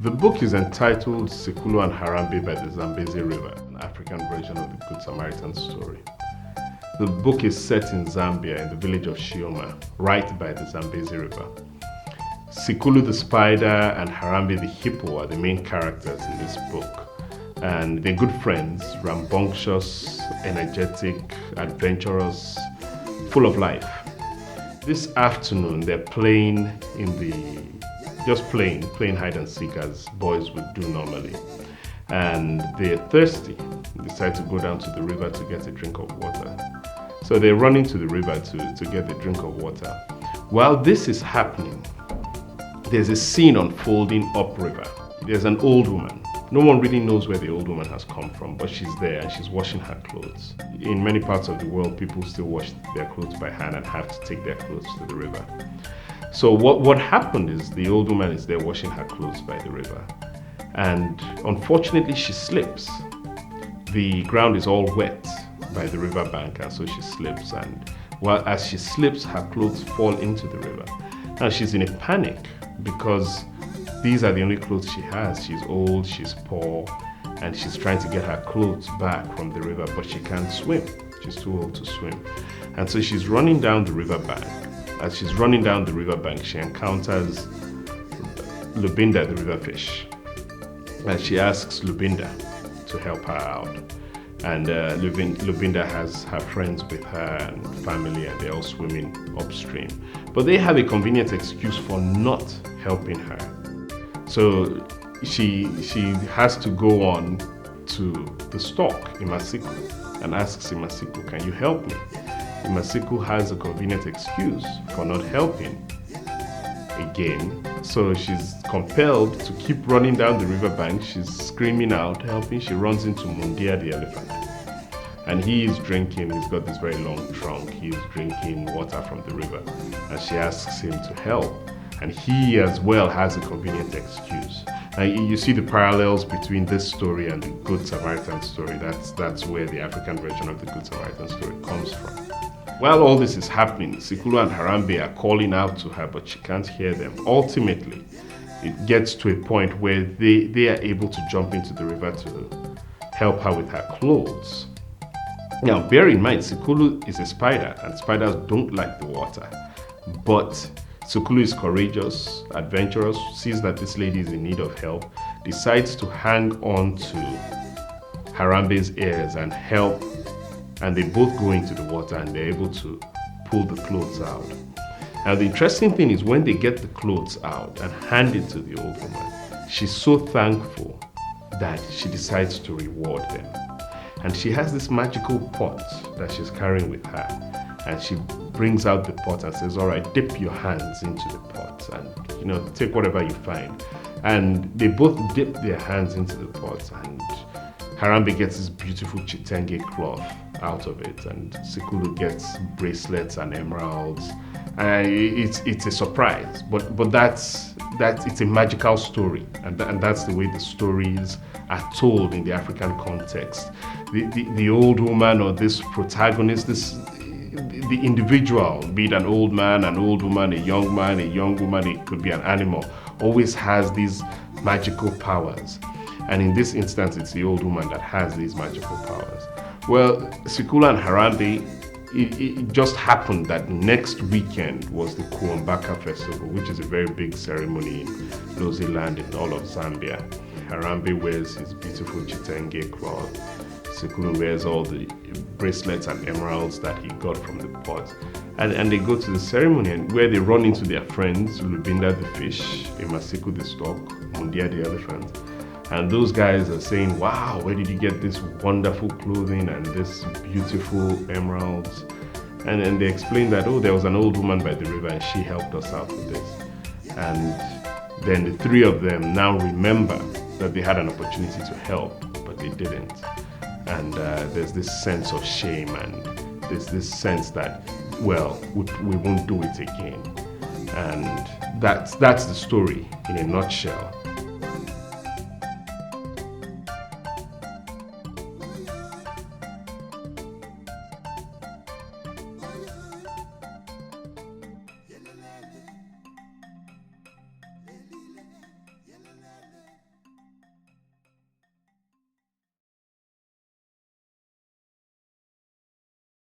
The book is entitled Sekulu and Harambe by the Zambezi River, an African version of the Good Samaritan story. The book is set in Zambia in the village of Shioma, right by the Zambezi River. Sekulu the spider and Harambe the hippo are the main characters in this book. And they're good friends, rambunctious, energetic, adventurous, full of life. This afternoon, they're playing playing hide and seek as boys would do normally. And they're thirsty. They decide to go down to the river to get a drink of water. So they're running to the river to get the drink of water. While this is happening, there's a scene unfolding upriver. There's an old woman. No one really knows where the old woman has come from, but she's there and she's washing her clothes. In many parts of the world, people still wash their clothes by hand and have to take their clothes to the river. So what happened is the old woman is there washing her clothes by the river. And unfortunately, she slips. The ground is all wet by the river bank, and so she slips. And as she slips, her clothes fall into the river. Now she's in a panic because these are the only clothes she has. She's old, she's poor, and she's trying to get her clothes back from the river, but she can't swim. She's too old to swim. And so she's running down the river bank. As she's running down the river bank, she encounters Lubinda, the river fish. And she asks Lubinda to help her out. And Lubinda has her friends with her and family, and they're all swimming upstream. But they have a convenient excuse for not helping her. So she has to go on to the stock, Imasiku, and asks Imasiku, "Can you help me?" Imasiku has a convenient excuse for not helping again. So she's compelled to keep running down the riverbank. She's screaming out, helping. She runs into Mundia the elephant. And he is drinking, he's got this very long trunk. He's drinking water from the river. And she asks him to help. And he as well has a convenient excuse. Now you see the parallels between this story and the Good Samaritan story. That's where the African version of the Good Samaritan story comes from. While all this is happening, Sekulu and Harambe are calling out to her, but she can't hear them. Ultimately, it gets to a point where they are able to jump into the river to help her with her clothes. Now, bear in mind, Sekulu is a spider, and spiders don't like the water. But Sekulu is courageous, adventurous, sees that this lady is in need of help, decides to hang on to Harambe's ears and help. And they both go into the water and they're able to pull the clothes out. Now the interesting thing is when they get the clothes out and hand it to the old woman, she's so thankful that she decides to reward them. And she has this magical pot that she's carrying with her. And she brings out the pot and says, "All right, dip your hands into the pot and take whatever you find." And they both dip their hands into the pot, and Harambe gets this beautiful chitenge cloth out of it, and Sekulu gets bracelets and emeralds. It's a surprise, but that's it's a magical story, and that's the way the stories are told in the African context. The old woman or this protagonist, the individual, be it an old man, an old woman, a young woman, it could be an animal, always has these magical powers. And in this instance, it's the old woman that has these magical powers. Well, Sekulu and Harambe, it just happened that next weekend was the Ku-omboka festival, which is a very big ceremony in Lozi land in all of Zambia. Harambe wears his beautiful chitenge cloth. Sekulu wears all the bracelets and emeralds that he got from the pot. And they go to the ceremony, and where they run into their friends, Lubinda the fish, Imasiku the stork, Mundia the elephant. And those guys are saying, "Wow, where did you get this wonderful clothing and this beautiful emeralds?" And they explain that, there was an old woman by the river and she helped us out with this. And then the three of them now remember that they had an opportunity to help, but they didn't. And there's this sense of shame, and there's this sense that, we won't do it again. And that's the story in a nutshell.